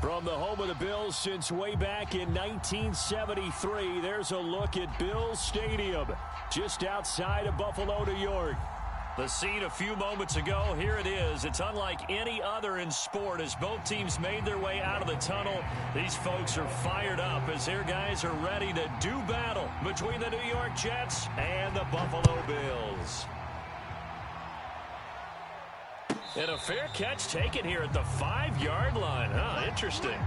From the home of the Bills since way back in 1973, there's a look at Bills Stadium, just outside of Buffalo, New York. The scene a few moments ago, here it is. It's unlike any other in sport as both teams made their way out of the tunnel. These folks are fired up as their guys are ready to do battle between the New York Jets and the Buffalo Bills. And a fair catch taken here at the 5-yard line. Huh, interesting.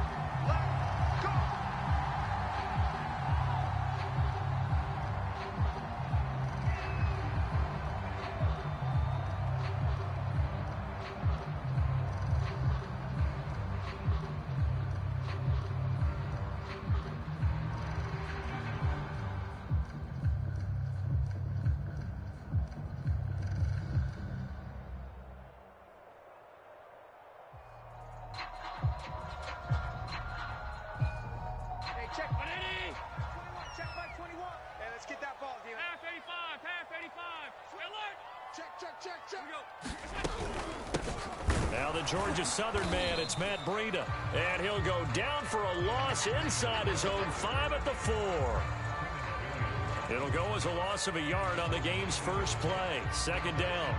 Now the Georgia Southern man, it's Matt Breida. And he'll go down for a loss inside his own 5 at the 4. It'll go as a loss of a yard on the game's first play. Second down.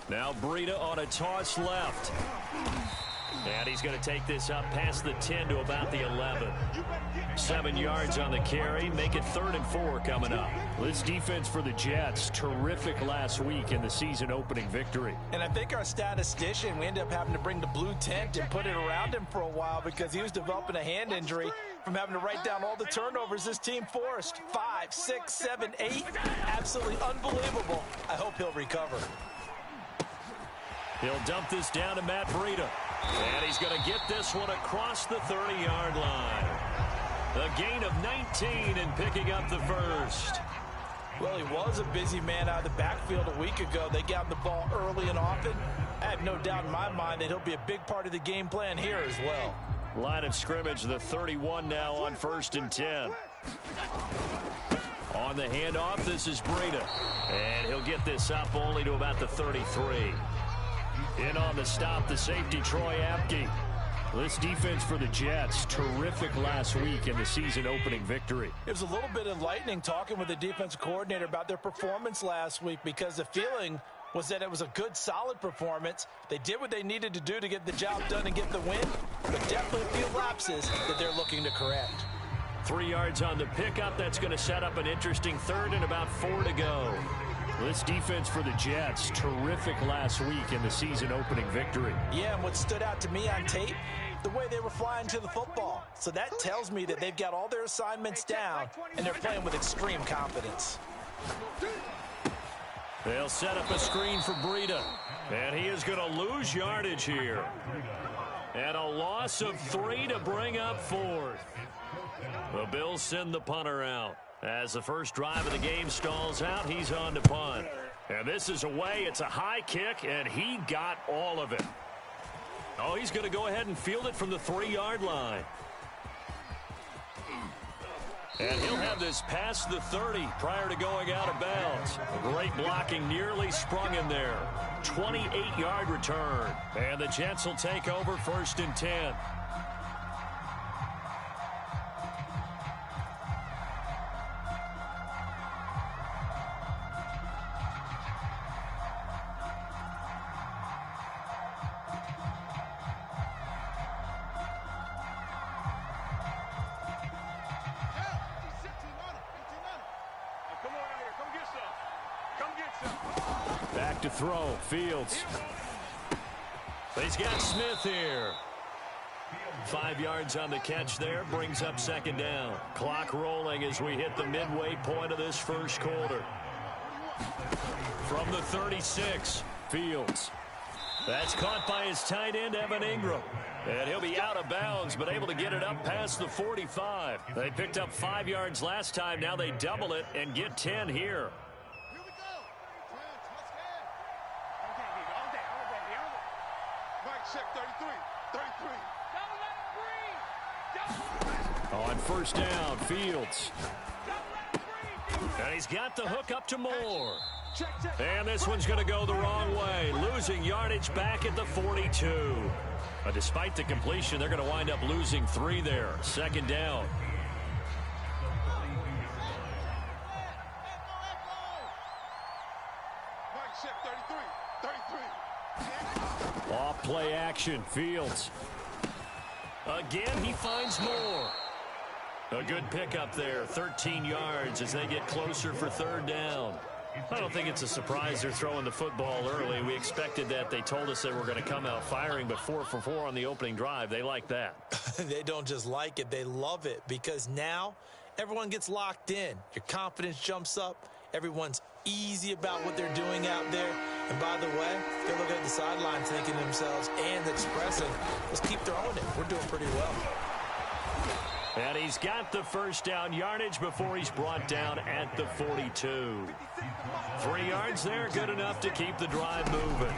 Now Breida on a toss left. And he's going to take this up past the 10 to about the 11. 7 yards on the carry. Make it 3rd and 4 coming up. This defense for the Jets, terrific last week in the season opening victory. And I think our statistician, we ended up having to bring the blue tent and put it around him for a while because he was developing a hand injury from having to write down all the turnovers this team forced. 5, 6, 7, 8. Absolutely unbelievable. I hope he'll recover. He'll dump this down to Matt Breida. And he's going to get this one across the 30-yard line. A gain of 19 and picking up the first. Well, he was a busy man out of the backfield a week ago. They got the ball early and often. I have no doubt in my mind that he'll be a big part of the game plan here as well. Line of scrimmage, the 31 now on 1st and 10. On the handoff, this is Breida. And he'll get this up only to about the 33. In on the stop, the safety, Troy Apke. This defense for the Jets, terrific last week in the season opening victory. It was a little bit enlightening talking with the defensive coordinator about their performance last week because the feeling was that it was a good, solid performance. They did what they needed to do to get the job done and get the win, but definitely a few lapses that they're looking to correct. 3 yards on the pickup. That's going to set up an interesting 3rd and about 4 to go. This defense for the Jets, terrific last week in the season opening victory. Yeah, and what stood out to me on tape, the way they were flying to the football. So that tells me that they've got all their assignments down, and they're playing with extreme confidence. They'll set up a screen for Breida, and he is going to lose yardage here. And a loss of 3 to bring up 4th. The Bills send the punter out. As the first drive of the game stalls out, he's on to punt. And this is away. It's a high kick, and he got all of it. Oh, he's going to go ahead and field it from the 3-yard line. And he'll have this past the 30 prior to going out of bounds. Great blocking, nearly sprung in there. 28-yard return. And the Jets will take over 1st and 10. Back to throw, Fields. He's got Smith here. 5 yards on the catch there, brings up 2nd down. Clock rolling as we hit the midway point of this first quarter. From the 36, Fields. That's caught by his tight end, Evan Ingram. And he'll be out of bounds, but able to get it up past the 45. They picked up 5 yards last time. Now they double it and get 10 here. On first down, Fields. And he's got the hook up to Moore. And this one's going to go the wrong way, losing yardage back at the 42. But despite the completion, they're going to wind up losing 3 there. Second down. Off play action, Fields. Again, he finds Moore. A good pickup there, 13 yards as they get closer for third down. I don't think it's a surprise they're throwing the football early. We expected that. They told us they were going to come out firing, but 4 for 4 on the opening drive. They like that. They don't just like it, they love it, because now everyone gets locked in. Your confidence jumps up. Everyone's easy about what they're doing out there. And by the way, they're looking at the sidelines thinking to themselves and expressing, let's keep throwing it. We're doing pretty well. And he's got the first down yardage before he's brought down at the 42. 3 yards there, good enough to keep the drive moving.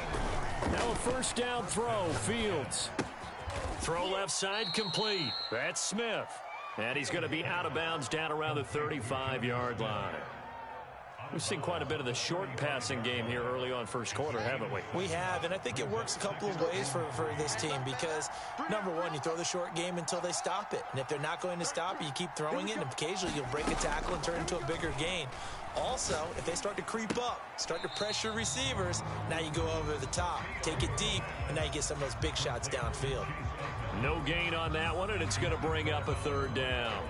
Now a first down throw, Fields. Throw left side complete. That's Smith. And he's going to be out of bounds down around the 35-yard line. We've seen quite a bit of the short passing game here early on first quarter, haven't we? We have, and I think it works a couple of ways for this team because, number one, you throw the short game until they stop it. And if they're not going to stop it, you keep throwing it, and occasionally you'll break a tackle and turn it into a bigger gain. Also, if they start to creep up, start to pressure receivers, now you go over the top, take it deep, and now you get some of those big shots downfield. No gain on that one, and it's going to bring up a third down.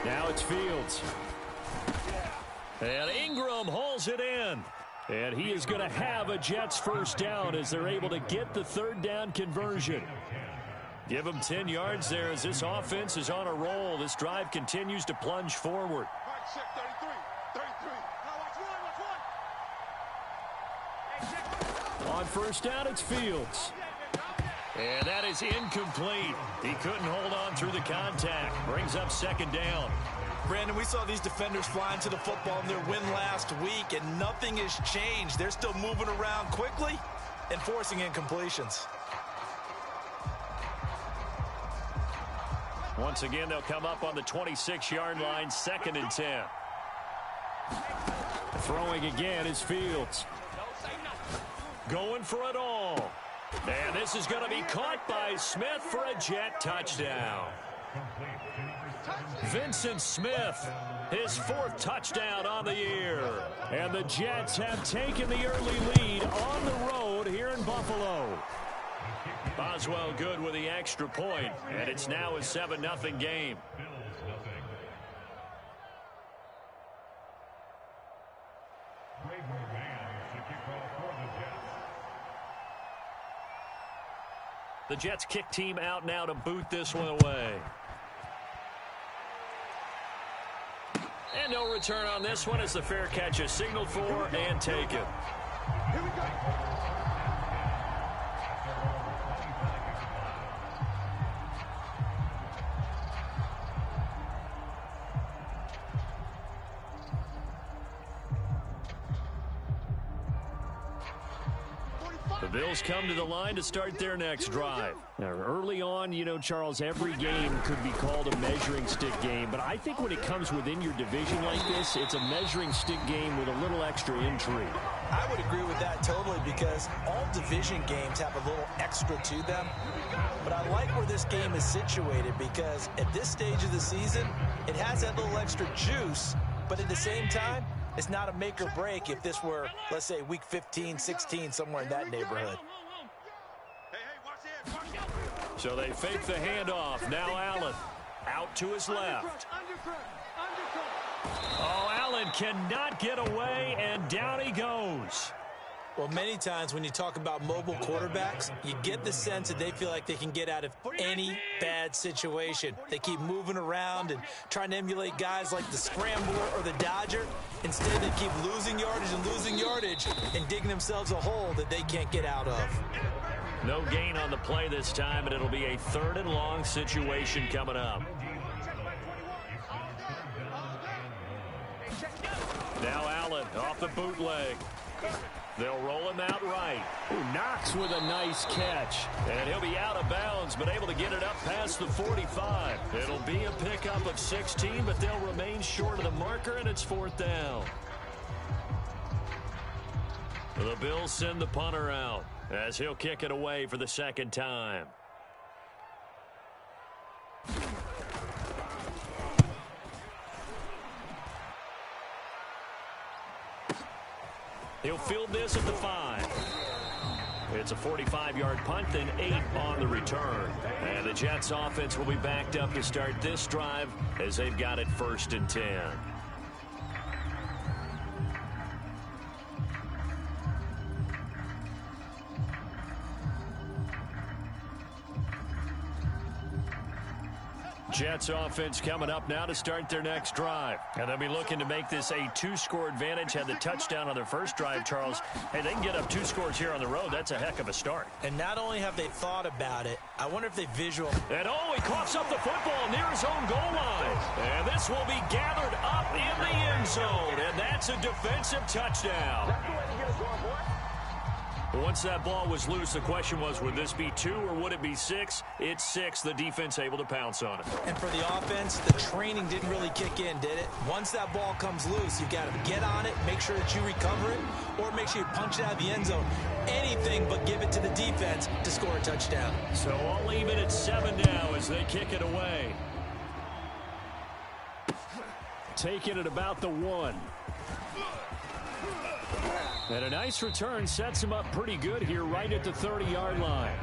Now it's Fields. And Ingram hauls it in. And he is going to have a Jets first down as they're able to get the third down conversion. Give them 10 yards there as this offense is on a roll. This drive continues to plunge forward. On first down, it's Fields. And that is incomplete. He couldn't hold on through the contact. Brings up second down. Brandon, we saw these defenders flying to the football in their win last week, and nothing has changed. They're still moving around quickly and forcing incompletions. Once again, they'll come up on the 26-yard line, 2nd and 10. Throwing again is Fields. Going for it all. And this is going to be caught by Smith for a Jet touchdown. Vincent Smith, his 4th touchdown on the year. And the Jets have taken the early lead on the road here in Buffalo. Boswell good with the extra point, and it's now a 7-0 game. The Jets kick team out now to boot this one away. And no return on this one as the fair catch is signaled for and taken. Here we go. The Bills come to the line to start their next drive. Now, early on, you know, Charles, every game could be called a measuring stick game, but I think when it comes within your division like this, it's a measuring stick game with a little extra intrigue. I would agree with that totally because all division games have a little extra to them. But I like where this game is situated because at this stage of the season, it has that little extra juice, but at the same time, it's not a make or break if this were, let's say, week 15, 16, somewhere in that neighborhood. So they fake the handoff. Now Allen out to his left. Oh, Allen cannot get away, and down he goes. Well, many times when you talk about mobile quarterbacks, you get the sense that they feel like they can get out of any bad situation. They keep moving around and trying to emulate guys like the Scrambler or the Dodger. Instead, they keep losing yardage and digging themselves a hole that they can't get out of. No gain on the play this time, and it'll be a 3rd and long situation coming up. Now Allen off the bootleg. They'll roll him out right. Knox with a nice catch. And he'll be out of bounds, but able to get it up past the 45. It'll be a pickup of 16, but they'll remain short of the marker, and it's 4th down. The Bills send the punter out as he'll kick it away for the 2nd time. He'll field this at the 5. It's a 45-yard punt, then 8 on the return. And the Jets offense will be backed up to start this drive as they've got it 1st and 10. Jets offense coming up now to start their next drive. And they'll be looking to make this a 2-score advantage. Had the touchdown on their first drive, Charles. Hey, they can get up 2 scores here on the road. That's a heck of a start. And not only have they thought about it, I wonder if they visual. And he coughs up the football near his own goal line. And this will be gathered up in the end zone. And that's a defensive touchdown. Once that ball was loose, the question was, would this be 2 or would it be 6? It's 6. The defense able to pounce on it. And for the offense, the training didn't really kick in, did it? Once that ball comes loose, you've got to get on it, make sure that you recover it, or make sure you punch it out of the end zone. Anything but give it to the defense to score a touchdown. So all even at 7 now as they kick it away. Taking it about the 1. And a nice return sets him up pretty good here right at the 30-yard line.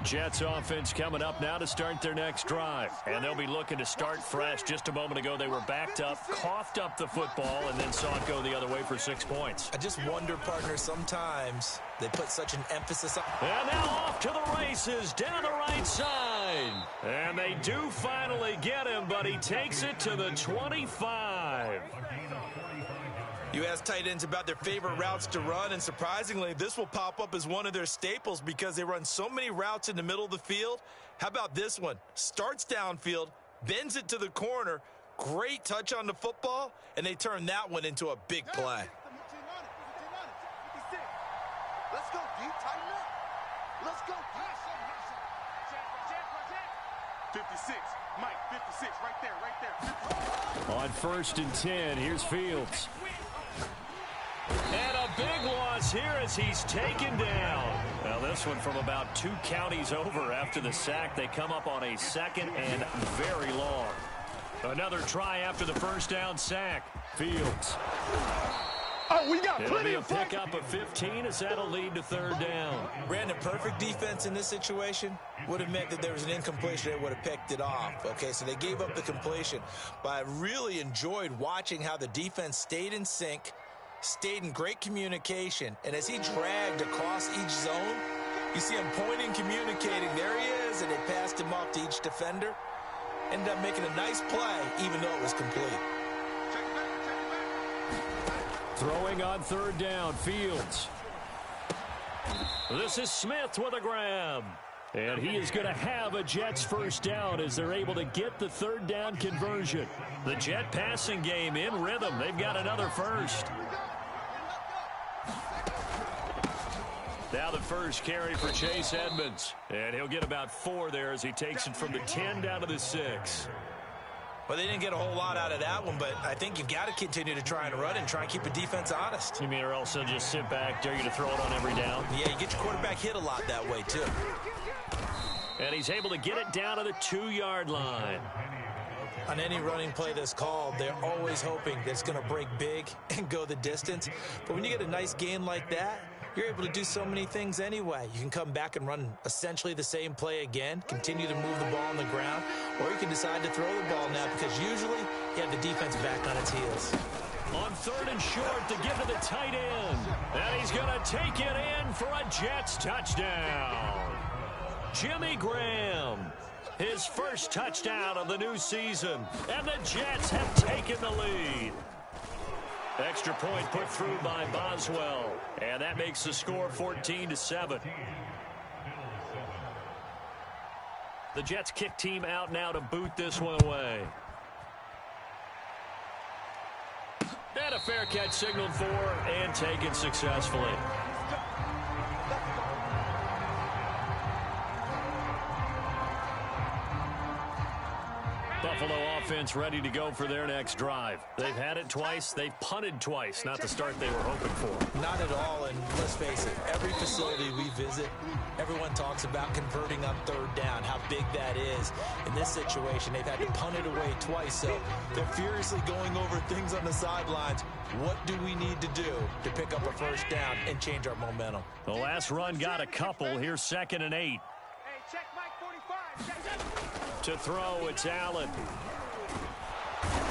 Jets offense coming up now to start their next drive. And they'll be looking to start fresh. Just a moment ago, they were backed up, coughed up the football, and then saw it go the other way for 6 points. I just wonder, partner, sometimes they put such an emphasis on. And now off to the races down the right side. And they do finally get him, but he takes it to the 25. You ask tight ends about their favorite routes to run, and surprisingly, this will pop up as one of their staples because they run so many routes in the middle of the field. How about this one? Starts downfield, bends it to the corner, great touch on the football, and they turn that one into a big play. Let's go, D. Tighten up. Let's go. 56. Mike, 56. Right there. On 1st and 10, here's Fields. And a big loss here as he's taken down. Now this one from about 2 counties over after the sack. They come up on a 2nd and very long. Another try after the 1st down sack. Fields. Oh, we got It'll be a pickup of 15 as that'll lead to 3rd down. Brandon, perfect defense in this situation would have meant that there was an incompletion. They would have picked it off. Okay, so they gave up the completion. But I really enjoyed watching how the defense stayed in sync, stayed in great communication, and as he dragged across each zone, you see him pointing, communicating. There he is, and they passed him off to each defender. Ended up making a nice play, even though it was complete. Throwing on 3rd down, Fields. This is Smith with a grab. And he is going to have a Jets 1st down as they're able to get the 3rd down conversion. The Jet passing game in rhythm. They've got another 1st. Now the first carry for Chase Edmonds. And he'll get about 4 there as he takes it from the 10 down to the 6. Well, they didn't get a whole lot out of that one, but I think you've got to continue to try and run and try and keep the defense honest. You mean or else they'll just sit back, dare you to throw it on every down? Yeah, you get your quarterback hit a lot that way, too. And he's able to get it down to the 2-yard line. On any running play that's called, they're always hoping that it's going to break big and go the distance. But when you get a nice gain like that, you're able to do so many things anyway. You can come back and run essentially the same play again, continue to move the ball on the ground, or you can decide to throw the ball now because usually you have the defense back on its heels. On 3rd and short to give to the tight end. And he's going to take it in for a Jets touchdown. Jimmy Graham, his first touchdown of the new season. And the Jets have taken the lead. Extra point put through by Boswell. And that makes the score 14-7. The Jets kick team out now to boot this one away. And a fair catch signaled for and taken successfully. Buffalo offense ready to go for their next drive. They've had it twice. They've punted twice. Not the start they were hoping for. Not at all, and let's face it, every facility we visit, everyone talks about converting on third down, how big that is. In this situation, they've had to punt it away twice, so they're furiously going over things on the sidelines. What do we need to do to pick up a first down and change our momentum? The last run got a couple. Here's 2nd and 8. Hey, check Mike 45. To throw, it's Allen.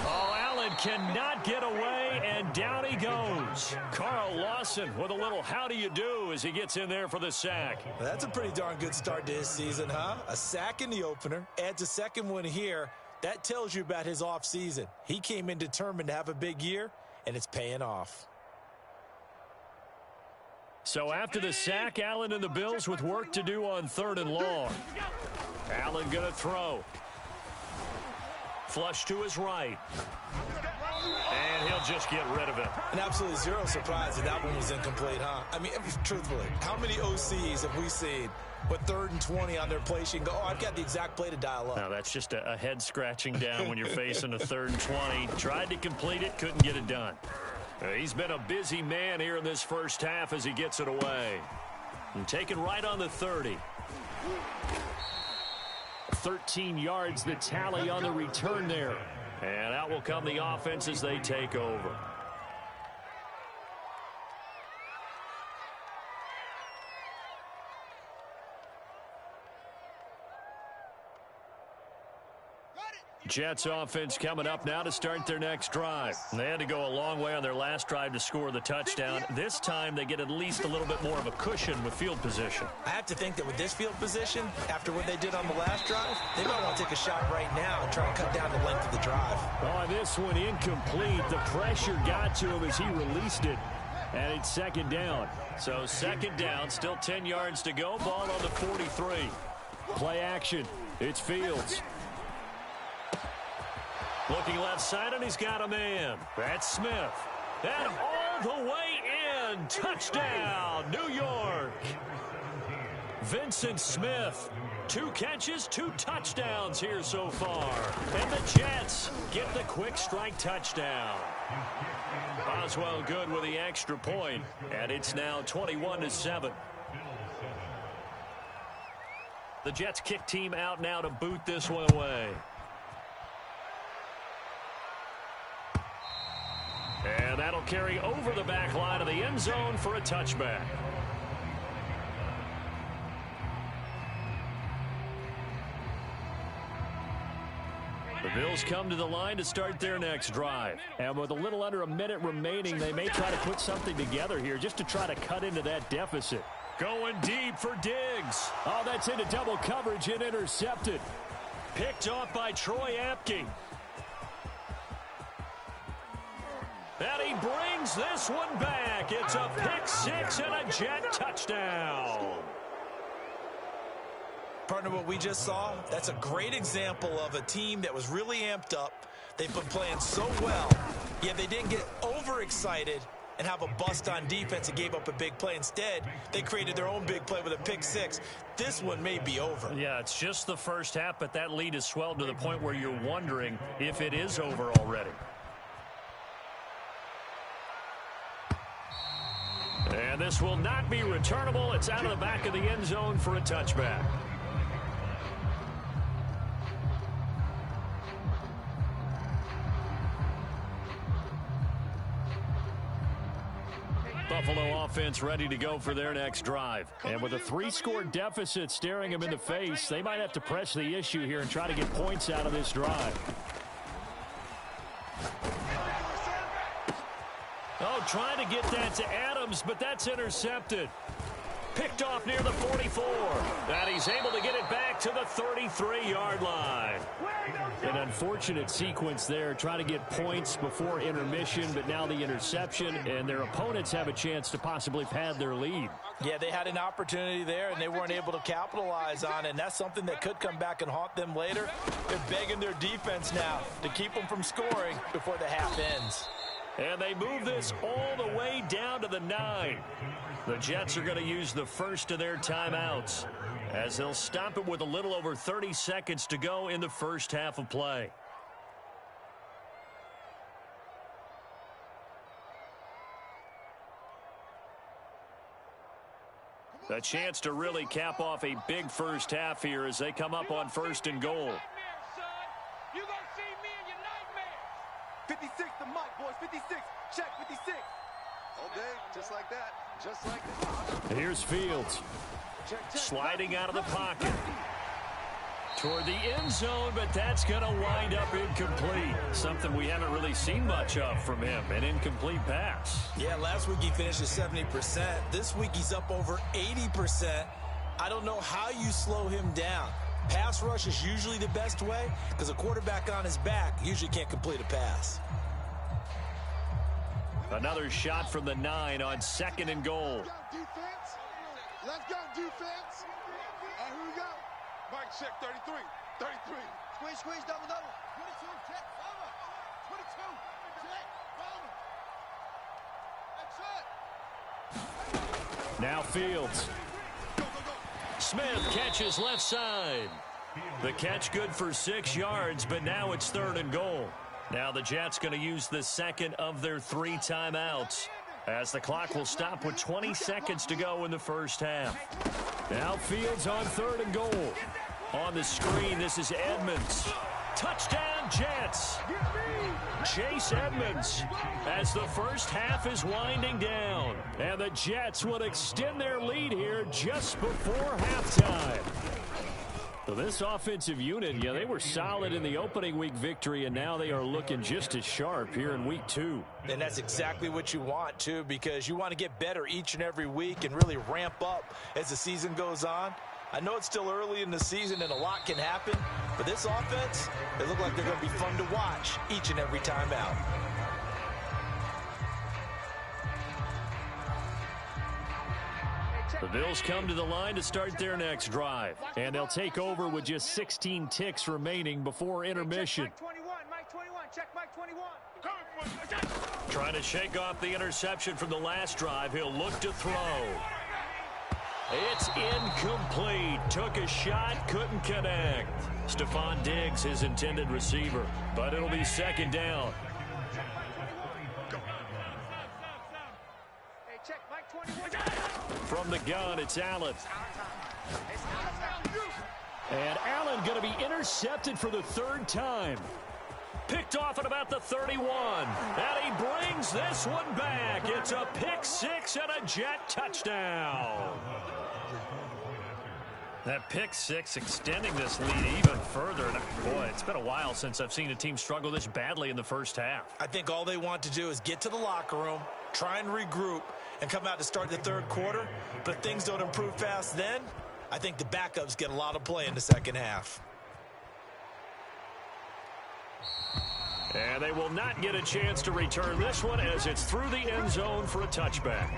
Oh, Allen cannot get away, and down he goes. Carl Lawson with a little how do you do as he gets in there for the sack. Well, that's a pretty darn good start to his season, huh? A sack in the opener, adds a second one here. That tells you about his offseason. He came in determined to have a big year, and it's paying off. So after the sack, Allen and the Bills with work to do on 3rd and long. Allen going to throw. Flush to his right. And he'll just get rid of it. And absolutely zero surprise that one was incomplete, huh? I mean, truthfully, how many OCs have we seen with 3rd and 20 on their play sheet and go, oh, I've got the exact play to dial up? No, that's just a head scratching down when you're facing a 3rd and 20. Tried to complete it, couldn't get it done. He's been a busy man here in this first half as he gets it away. And taken right on the 30. 13 yards the tally on the return there. And out will come the offense as they take over. Jets offense coming up now to start their next drive. They had to go a long way on their last drive to score the touchdown. This time they get at least a little bit more of a cushion with field position. I have to think that with this field position, after what they did on the last drive, they might want to take a shot right now and try to cut down the length of the drive. Oh, this one incomplete. The pressure got to him as he released it. And it's 2nd down. So 2nd down, still 10 yards to go. Ball on the 43. Play action. It's Fields. Looking left side, and he's got a man. That's Smith. And all the way in. Touchdown, New York. Vincent Smith. 2 catches, 2 touchdowns here so far. And the Jets get the quick strike touchdown. Boswell good with the extra point. And it's now 21-7. The Jets kick team out now to boot this one away. And that'll carry over the back line of the end zone for a touchback. The Bills come to the line to start their next drive. And with a little under a minute remaining, they may try to put something together here just to try to cut into that deficit. Going deep for Diggs. Oh, that's into double coverage and intercepted. Picked off by Troy Apke. And he brings this one back. It's a pick 6 and a Jet touchdown. Partner, what we just saw, that's a great example of a team that was really amped up. They've been playing so well, yet they didn't get overexcited and have a bust on defense and gave up a big play. Instead, they created their own big play with a pick 6. This one may be over. Yeah, it's just the first half, but that lead has swelled to the point where you're wondering if it is over already. And this will not be returnable. It's out of the back of the end zone for a touchback. Buffalo offense ready to go for their next drive. And with a 3-score deficit staring them in the face, they might have to press the issue here and try to get points out of this drive. Oh, trying to get that to Adams, but that's intercepted. Picked off near the 44. And he's able to get it back to the 33-yard line. The An unfortunate sequence there, trying to get points before intermission, but now the interception, and their opponents have a chance to possibly pad their lead. Yeah, they had an opportunity there, and they weren't able to capitalize on it, and that's something that could come back and haunt them later. They're begging their defense now to keep them from scoring before the half ends. And they move this all the way down to the 9. The Jets are going to use the first of their timeouts, as they'll stop it with a little over 30 seconds to go in the first half of play. A chance to really cap off a big first half here as they come up on 1st and goal. You're going to see me in your nightmares. 56 the mic, boys. 56. Check 56. All day, just like that. Just like that. Here's Fields. Sliding out of the pocket. Toward the end zone, but that's going to wind up incomplete. Something we haven't really seen much of from him, an incomplete pass. Yeah, last week he finished at 70%. This week he's up over 80%. I don't know how you slow him down. Pass rush is usually the best way because a quarterback on his back usually can't complete a pass. Another shot from the 9 on 2nd and goal. Let's go, defense. All right, here we go. Mike, check 33. 33. Squeeze, double. 22, check, follow. 22, check, follow. That's it. Now Fields. Go. Smith catches left side. The catch good for 6 yards, but now it's 3rd and goal. Now the Jets going to use the second of their 3 timeouts, as the clock will stop with 20 seconds to go in the first half. Now Fields on 3rd and goal. On the screen, this is Edmonds. Touchdown, Jets. Chase Edmonds, as the first half is winding down. And the Jets will extend their lead here just before halftime. So this offensive unit, yeah, they were solid in the opening week victory, and now they are looking just as sharp here in week 2. And that's exactly what you want, too, because you want to get better each and every week and really ramp up as the season goes on. I know it's still early in the season and a lot can happen, but this offense, they look like they're going to be fun to watch each and every time out. The Bills come to the line to start their next drive, and they'll take over with just 16 ticks remaining before intermission. Mike 21, check Mike 21. Trying to shake off the interception from the last drive. He'll look to throw. It's incomplete. Took a shot, couldn't connect. Stephon Diggs, his intended receiver, but it'll be 2nd down. Hey, check Mike 21. From the gun, it's Allen. And Allen going to be intercepted for the 3rd time. Picked off at about the 31. And he brings this one back. It's a pick 6 and a Jet touchdown. That pick 6 extending this lead even further. And boy, it's been a while since I've seen a team struggle this badly in the first half. I think all they want to do is get to the locker room, try and regroup, and come out to start the 3rd quarter. But if things don't improve fast then, I think the backups get a lot of play in the second half. And they will not get a chance to return this one as it's through the end zone for a touchback.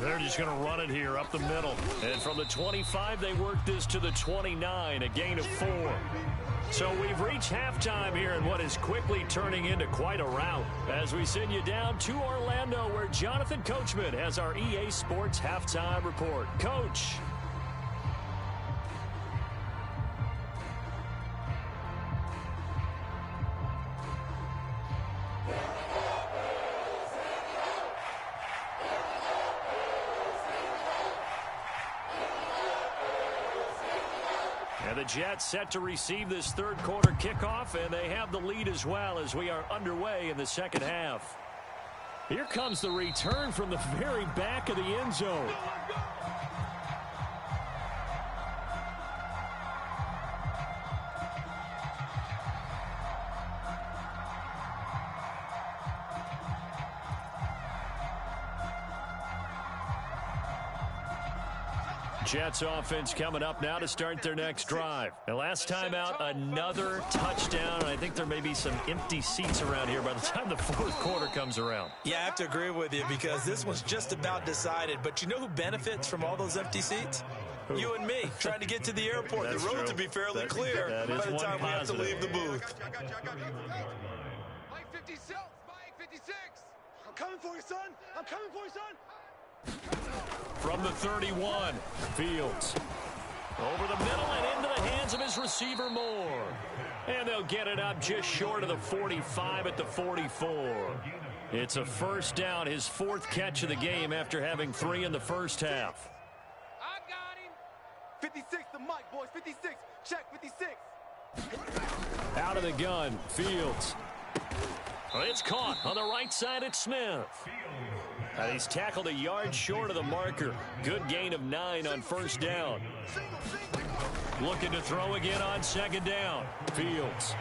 They're just going to run it here up the middle. And from the 25, they work this to the 29, a gain of 4. So we've reached halftime here in what is quickly turning into quite a rout, as we send you down to Orlando, where Jonathan Coachman has our EA Sports halftime report. Coach. And the Jets set to receive this 3rd quarter kickoff, and they have the lead as well as we are underway in the second half. Here comes the return from the very back of the end zone. Jets offense coming up now to start their next drive. And last time out, another touchdown. And I think there may be some empty seats around here by the time the fourth quarter comes around. Yeah, I have to agree with you because this one's just about decided. But you know who benefits from all those empty seats? Who? You and me, trying to get to the airport. The roads will be fairly clear by the time we have to leave the booth. Mike 56, Mike 56. I'm coming for you, son. I'm coming for you, son. From the 31, Fields. Over the middle and into the hands of his receiver, Moore. And they'll get it up just short of the 45 at the 44. It's a first down, his fourth catch of the game after having 3 in the first half. I got him. 56 to Mike, boys. 56. Check 56. Out of the gun, Fields. It's caught on the right side at Smith. And he's tackled a yard short of the marker. Good gain of 9 on first down. Looking to throw again on second down. Fields.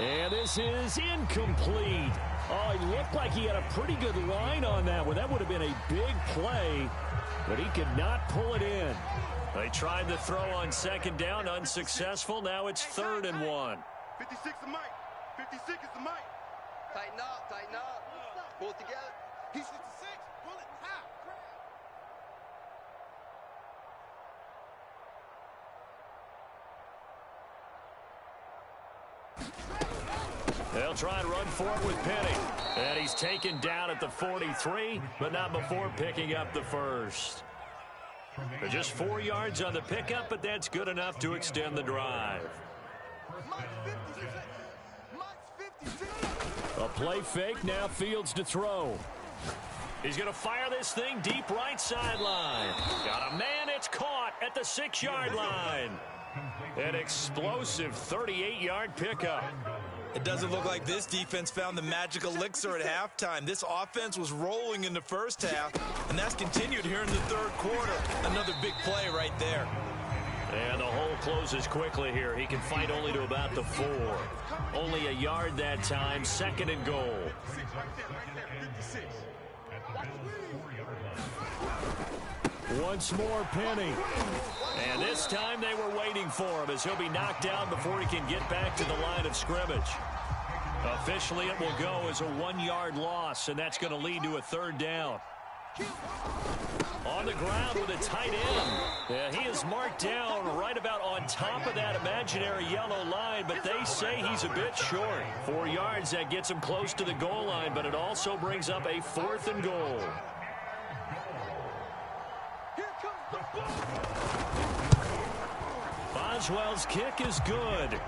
And this is incomplete. Oh, he looked like he had a pretty good line on that one. That would have been a big play, but he could not pull it in. They tried the throw on second down, unsuccessful. Now it's 3rd and 1. 56 to Mike. 56 is the Mike. Tighten up, tighten up. Pull it together. He's 56. Pull it. How? They'll try and run for it with Penny. And he's taken down at the 43, but not before picking up the first. They're just 4 yards on the pickup, but that's good enough to extend the drive. A play fake, now Fields to throw. He's going to fire this thing deep right sideline. Got a man, it's caught at the 6-yard line. An explosive 38-yard pickup. It doesn't look like this defense found the magic elixir at halftime. This offense was rolling in the first half, and that's continued here in the third quarter. Another big play right there. And the hole closes quickly here. He can fight only to about the 4. Only a yard that time, 2nd and goal. Once more, Penny. And this time they were waiting for him as he'll be knocked down before he can get back to the line of scrimmage. Officially, it will go as a 1-yard loss, and that's going to lead to a 3rd down. On the ground with a tight end. Yeah, he is marked down right about on top of that imaginary yellow line, but they say he's a bit short. 4 yards, that gets him close to the goal line, but it also brings up a 4th and goal. Boswell's kick is good.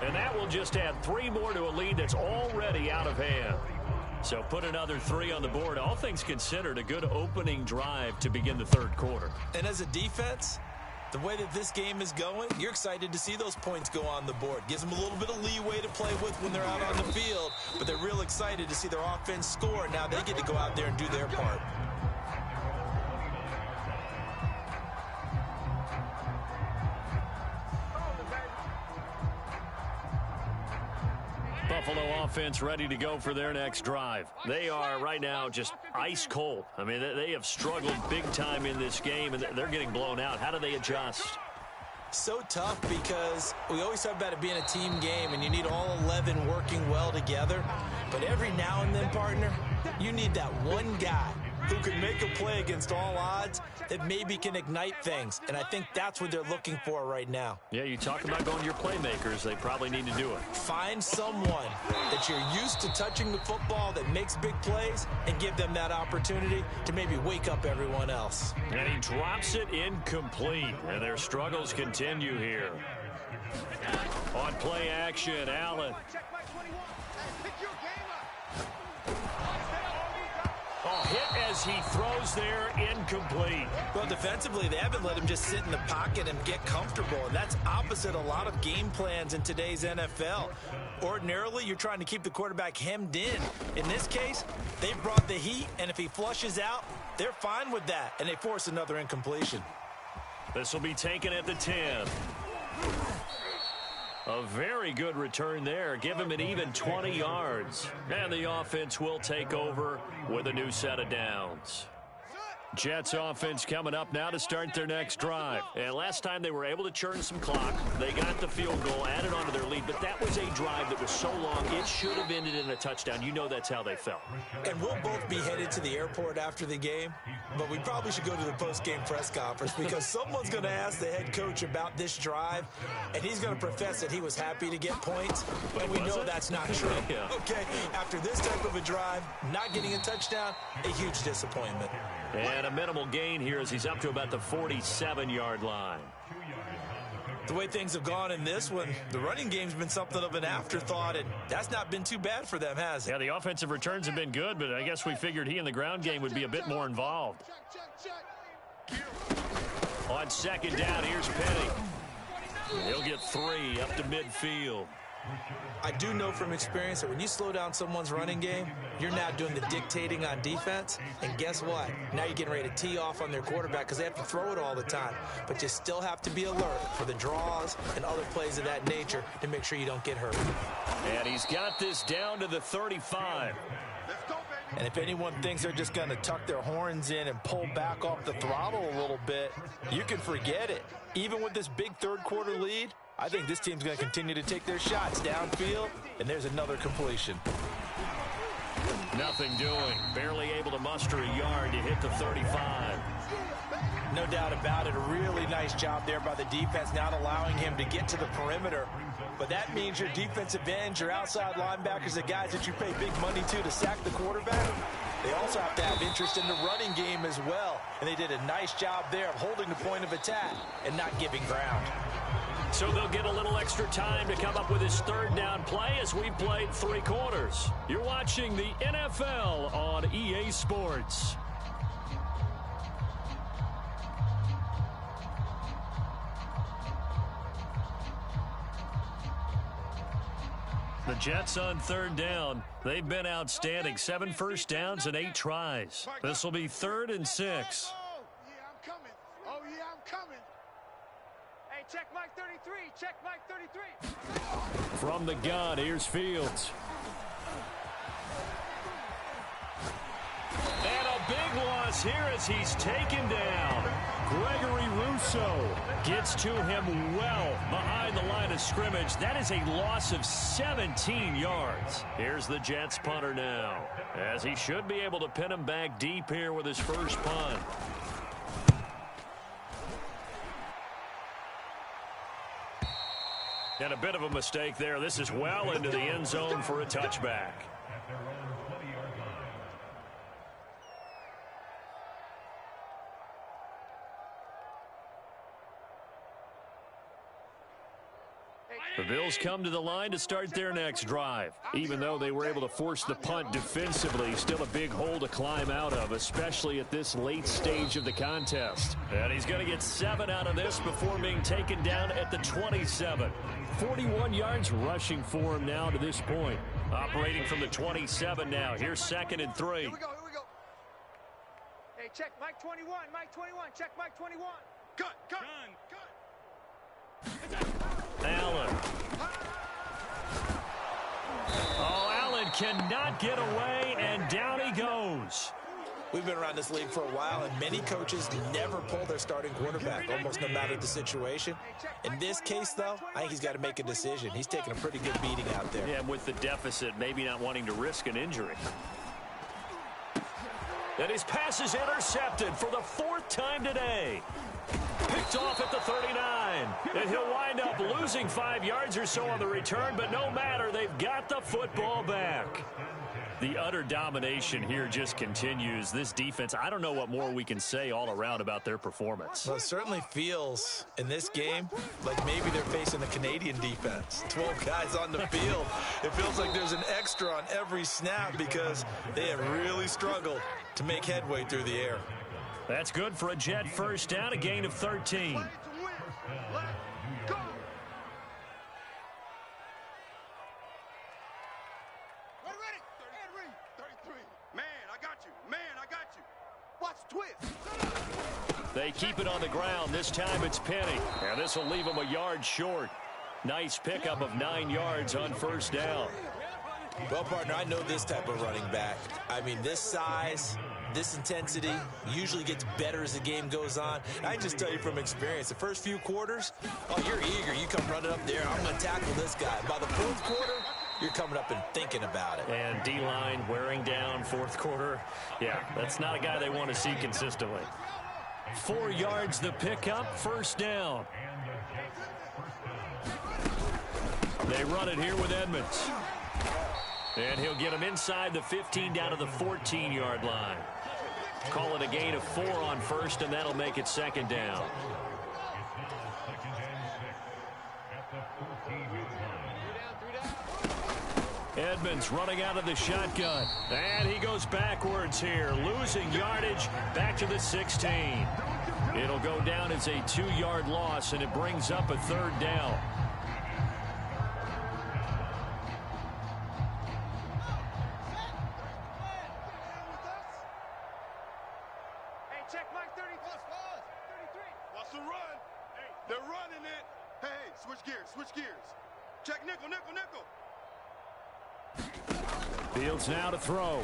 And that will just add 3 more to a lead that's already out of hand. So put another 3 on the board. All things considered, a good opening drive to begin the third quarter. And as a defense, the way that this game is going, you're excited to see those points go on the board. Gives them a little bit of leeway to play with when they're out on the field. But they're real excited to see their offense score. Now they get to go out there and do their part. Buffalo offense ready to go for their next drive. They are right now just ice cold. I mean, they have struggled big time in this game, and they're getting blown out. How do they adjust? So tough because we always talk about it being a team game, and you need all 11 working well together. But every now and then, partner, you need that one guy who can make a play against all odds that maybe can ignite things. And I think that's what they're looking for right now. Yeah, you talk about going to your playmakers. They probably need to do it. Find someone that you're used to touching the football that makes big plays and give them that opportunity to maybe wake up everyone else. And he drops it incomplete. And their struggles continue here. On play action, Allen. ball hit as he throws there, incomplete. Well, defensively, they haven't let him just sit in the pocket and get comfortable, and that's opposite a lot of game plans in today's NFL. Ordinarily, you're trying to keep the quarterback hemmed in. In this case, they brought the heat, and if he flushes out, they're fine with that, and they force another incompletion. This will be taken at the 10. A very good return there. Give him an even 20 yards. And the offense will take over with a new set of downs. Jets offense coming up now to start their next drive. And last time they were able to churn some clock. They got the field goal, added on to their lead. But that was a drive that was so long, it should have ended in a touchdown. You know that's how they felt. And we'll both be headed to the airport after the game. But we probably should go to the post-game press conference because someone's going to ask the head coach about this drive. And he's going to profess that he was happy to get points. And we know that's not true. Yeah. Okay, after this type of a drive, not getting a touchdown, a huge disappointment. And a minimal gain here as he's up to about the 47-yard line. The way things have gone in this one, the running game's been something of an afterthought, and that's not been too bad for them, has it? Yeah, the offensive returns have been good, but I guess we figured he in the ground game would be a bit more involved. On second down, here's Penny. He'll get 3 up to midfield. I do know from experience that when you slow down someone's running game, you're now doing the dictating on defense. And guess what? Now you're getting ready to tee off on their quarterback because they have to throw it all the time. But you still have to be alert for the draws and other plays of that nature to make sure you don't get hurt. And he's got this down to the 35. And if anyone thinks they're just going to tuck their horns in and pull back off the throttle a little bit, you can forget it. Even with this big third-quarter lead, I think this team's going to continue to take their shots downfield, and there's another completion. Nothing doing. Barely able to muster a yard to hit the 35. No doubt about it. A really nice job there by the defense, not allowing him to get to the perimeter. But that means your defensive ends, your outside linebackers, the guys that you pay big money to sack the quarterback, they also have to have interest in the running game as well. And they did a nice job there of holding the point of attack and not giving ground. So they'll get a little extra time to come up with his third down play as we played 3 quarters. You're watching the NFL on EA Sports. The Jets on third down. They've been outstanding. 7 first downs and 8 tries. This will be 3rd and 6. Oh, yeah, I'm coming. Oh, yeah, I'm coming. Hey, check Mike 33. Check Mike 33. From the gun, here's Fields. And a big loss here as he's taken down. Gregory Rousseau gets to him well behind the line of scrimmage. That is a loss of 17 yards. Here's the Jets punter now, as he should be able to pin him back deep here with his first punt. And a bit of a mistake there. This is well into the end zone for a touchback. The Bills come to the line to start their next drive. Even though they were able to force the punt defensively, still a big hole to climb out of, especially at this late stage of the contest. And he's going to get 7 out of this before being taken down at the 27. 41 yards rushing for him now to this point. Operating from the 27 now. Here's 2nd and 3. Here we go, here we go. Hey, check Mike 21. Mike 21. Check Mike 21. Cut. Allen. Oh, Allen cannot get away, and down he goes. We've been around this league for a while, and many coaches never pull their starting quarterback, almost no matter the situation. In this case, though, I think he's got to make a decision. He's taking a pretty good beating out there. Yeah, with the deficit, maybe not wanting to risk an injury. And his pass is intercepted for the 4th time today. Picked off at the 39. And he'll wind up losing 5 yards or so on the return, but no matter, they've got the football back. The utter domination here just continues. This defense, I don't know what more we can say all around about their performance. Well, it certainly feels in this game like maybe they're facing the Canadian defense. 12 guys on the field. It feels like there's an extra on every snap because they have really struggled to make headway through the air. That's good for a Jet first down, a gain of 13. They keep it on the ground. This time it's Penny. And this will leave him a yard short. Nice pickup of 9 yards on first down. Well, partner, I know this type of running back. I mean, this size, this intensity usually gets better as the game goes on. I can just tell you from experience, the first few quarters, oh, you're eager. You come running up there. I'm going to tackle this guy. By the fourth quarter, you're coming up and thinking about it. And D-line wearing down fourth quarter. Yeah, that's not a guy they want to see consistently. 4 yards the pickup, first down. They run it here with Edmonds. And he'll get him inside the 15 down to the 14-yard line. Call it a gain of 4 on first, and that'll make it second down. Edmonds running out of the shotgun. And he goes backwards here, losing yardage back to the 16. It'll go down as a 2-yard loss, and it brings up a third down. Hey, check Mike 33. Watch the run. They're running it. Hey, switch gears, switch gears. Check nickel, nickel, nickel. Fields now to throw.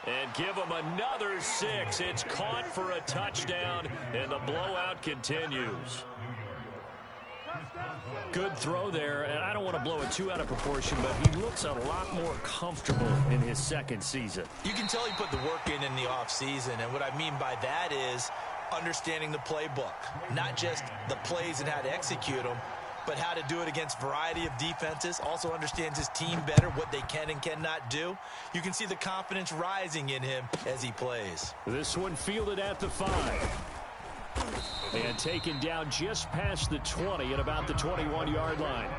And give him another 6. It's caught for a touchdown, and the blowout continues. Good throw there, and I don't want to blow it too out of proportion, but he looks a lot more comfortable in his second season. You can tell he put the work in the offseason, and what I mean by that is understanding the playbook, not just the plays and how to execute them, but how to do it against a variety of defenses. Also understands his team better, what they can and cannot do. You can see the confidence rising in him as he plays. This one fielded at the 5. And taken down just past the 20 at about the 21-yard line.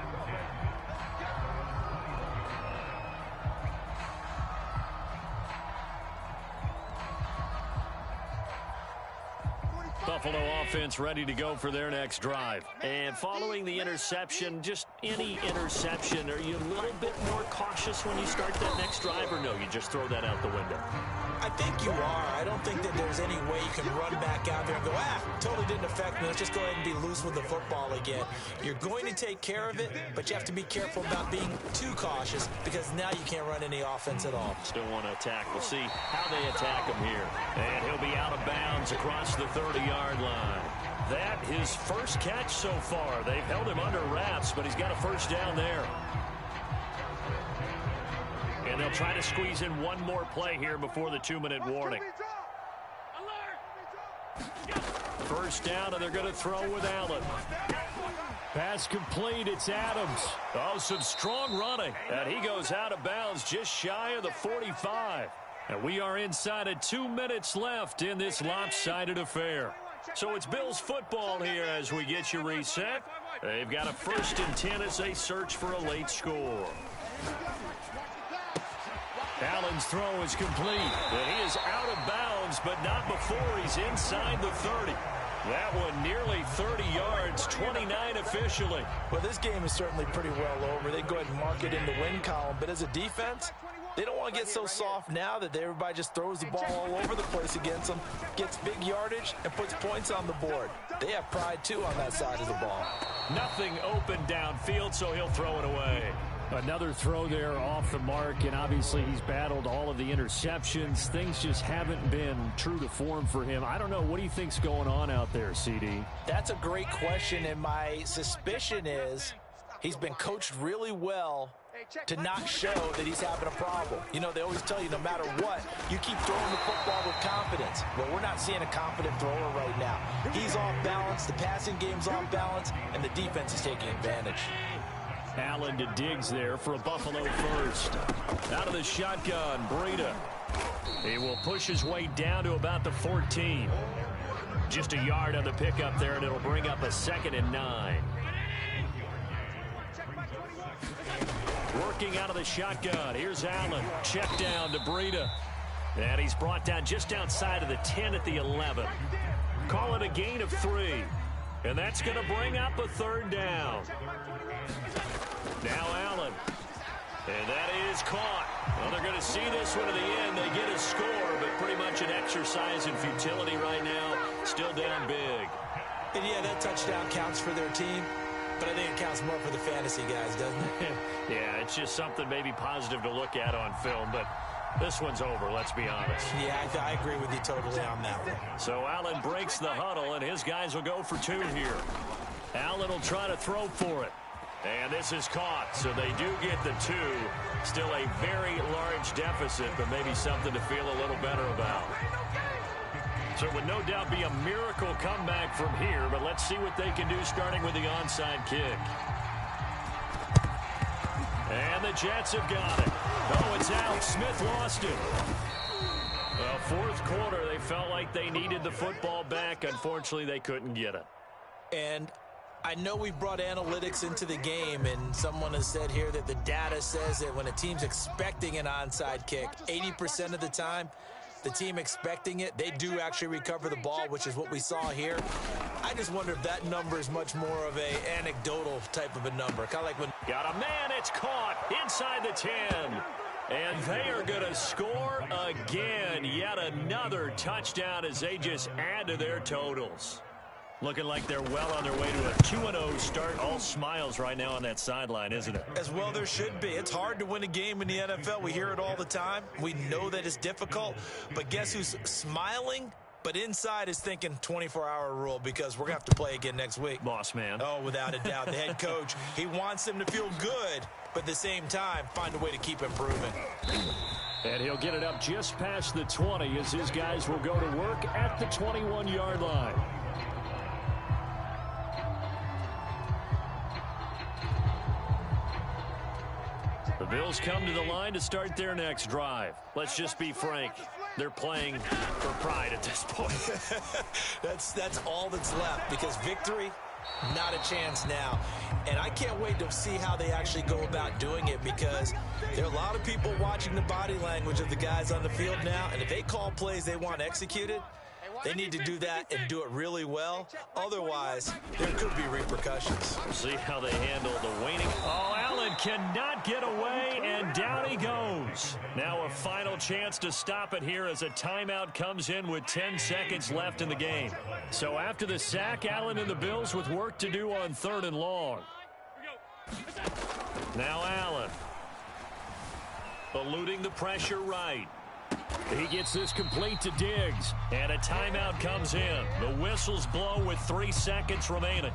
Buffalo offense ready to go for their next drive. And following the interception, just any interception, are you a little bit more cautious when you start that next drive, or no, you just throw that out the window? I think you are. I don't think that there's any way you can run back out there and go, totally didn't affect me. Let's just go ahead and be loose with the football again. You're going to take care of it, but you have to be careful about being too cautious because now you can't run any offense at all. Still want to attack. We'll see how they attack him here. And he'll be out of bounds across the 30-yard line. That his first catch so far. They've held him under wraps, but he's got a first down there. And they'll try to squeeze in one more play here before the 2-minute warning. First down, and they're going to throw with Allen. Pass complete, it's Adams. Oh, some strong running. And he goes out of bounds just shy of the 45. And we are inside of 2 minutes left in this lopsided affair. So it's Bills football here as we get you reset. They've got a 1st and 10 as they search for a late score. Allen's throw is complete. And he is out of bounds, but not before he's inside the 30. That one nearly 30 yards, 29 officially. Well, this game is certainly pretty well over. They go ahead and mark it in the win column. But as a defense, they don't want to get so soft now that everybody just throws the ball all over the place against them, gets big yardage, and puts points on the board. They have pride, too, on that side of the ball. Nothing open downfield, so he'll throw it away. Another throw there off the mark, and obviously he's battled all of the interceptions. Things just haven't been true to form for him. I don't know. What do you think's going on out there, CD? That's a great question, and my suspicion is he's been coached really well to not show that he's having a problem. You know, they always tell you no matter what, you keep throwing the football with confidence. Well, we're not seeing a confident thrower right now. He's off balance, the passing game's off balance, and the defense is taking advantage. Allen to Diggs there for a Buffalo first. Out of the shotgun, Breida. He will push his way down to about the 14. Just a yard on the pickup there, and it'll bring up a 2nd and 9. Working out of the shotgun. Here's Allen. Check down to Breida. And he's brought down just outside of the 10 at the 11. Call it a gain of 3. And that's going to bring up a 3rd down. Now Allen. And that is caught. Well, they're going to see this one to the end. They get a score, but pretty much an exercise in futility right now. Still down big. And yeah, that touchdown counts for their team. But I think it counts more for the fantasy guys, doesn't it? Yeah, it's just something maybe positive to look at on film, but this one's over, let's be honest. Yeah, I agree with you totally on that one. So Allen breaks the huddle, and his guys will go for 2 here. Allen will try to throw for it. And this is caught, so they do get the 2. Still a very large deficit, but maybe something to feel a little better about. So it would no doubt be a miracle comeback from here, but let's see what they can do starting with the onside kick. And the Jets have got it. Oh, it's out. Smith lost it. Well, 4th quarter, they felt like they needed the football back. Unfortunately, they couldn't get it. And I know we brought analytics into the game, and someone has said here that the data says that when a team's expecting an onside kick, 80% of the time, the team expecting it, they do actually recover the ball, which is what we saw here. I just wonder if that number is much more of a anecdotal type of a number. Kind of like when... Got a man, it's caught inside the 10. And they are going to score again. Yet another touchdown as they just add to their totals. Looking like they're well on their way to a 2-0 start. All smiles right now on that sideline, isn't it? As well there should be. It's hard to win a game in the NFL. We hear it all the time. We know that it's difficult. But guess who's smiling? But inside is thinking 24-hour rule because we're going to have to play again next week. Boss man. Oh, without a doubt. The head coach, he wants them to feel good, but at the same time, find a way to keep improving. And he'll get it up just past the 20 as his guys will go to work at the 21-yard line. The Bills come to the line to start their next drive. Let's just be frank. They're playing for pride at this point. That's all that's left because victory, not a chance now. And I can't wait to see how they actually go about doing it because there are a lot of people watching the body language of the guys on the field now. And if they call plays they want executed, they need to do that and do it really well. Otherwise, there could be repercussions. See how they handle the waning. Oh, Allen cannot get away, and down he goes. Now a final chance to stop it here as a timeout comes in with 10 seconds left in the game. So after the sack, Allen and the Bills with work to do on 3rd and long. Now Allen. Eluding the pressure right. He gets this complete to Diggs, and a timeout comes in. The whistles blow with 3 seconds remaining.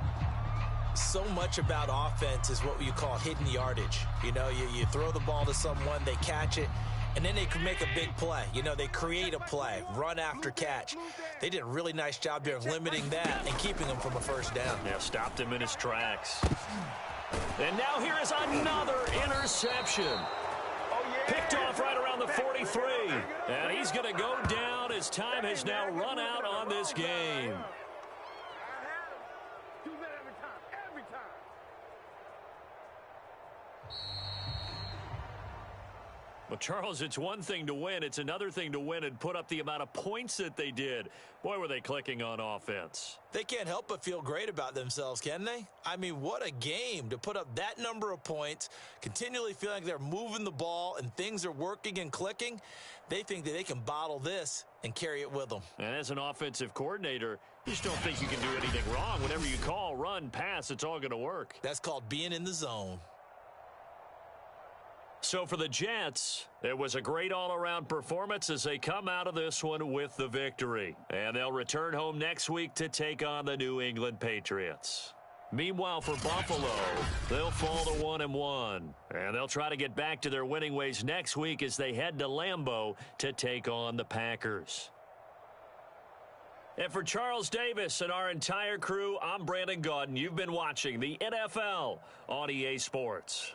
So much about offense is what you call hidden yardage. You know, you throw the ball to someone, they catch it, and then they can make a big play. You know, they create a play, run after catch. They did a really nice job there of limiting that and keeping him from a 1st down. Yeah, stopped him in his tracks. And now here is another interception. Picked off right around the 43. And he's going to go down as time has now run out on this game. Well, Charles, it's one thing to win. It's another thing to win and put up the amount of points that they did. Boy, were they clicking on offense. They can't help but feel great about themselves, can they? I mean, what a game to put up that number of points, continually feeling like they're moving the ball and things are working and clicking. They think that they can bottle this and carry it with them. And as an offensive coordinator, you just don't think you can do anything wrong. Whenever you call, run, pass, it's all going to work. That's called being in the zone. So for the Jets, it was a great all-around performance as they come out of this one with the victory. And they'll return home next week to take on the New England Patriots. Meanwhile, for Buffalo, they'll fall to 1-1. And they'll try to get back to their winning ways next week as they head to Lambeau to take on the Packers. And for Charles Davis and our entire crew, I'm Brandon Gaudin. You've been watching the NFL on EA Sports.